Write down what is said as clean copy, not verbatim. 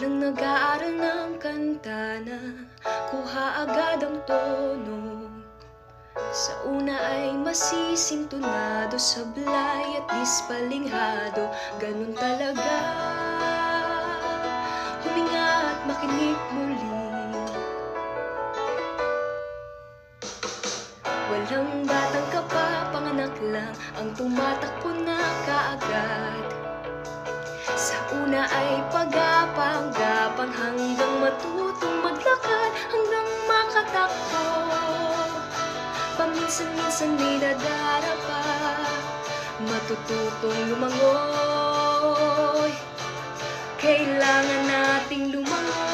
Walang nag-aaral ng kanta na kuha agad ang tono. Sa una ay masisintunado, sablay at dispalinghado. Ganun talaga, huminga at makinig muli. Walang batang kapapanganak lang ang tumatakbo na kaagad. Sa una ay pagapang-gapang hanggang matutong maglakad, hanggang makatakbo. Paminsan-minsan may nadarapa, matututong lumangoy. Kailangan nating lumangoy.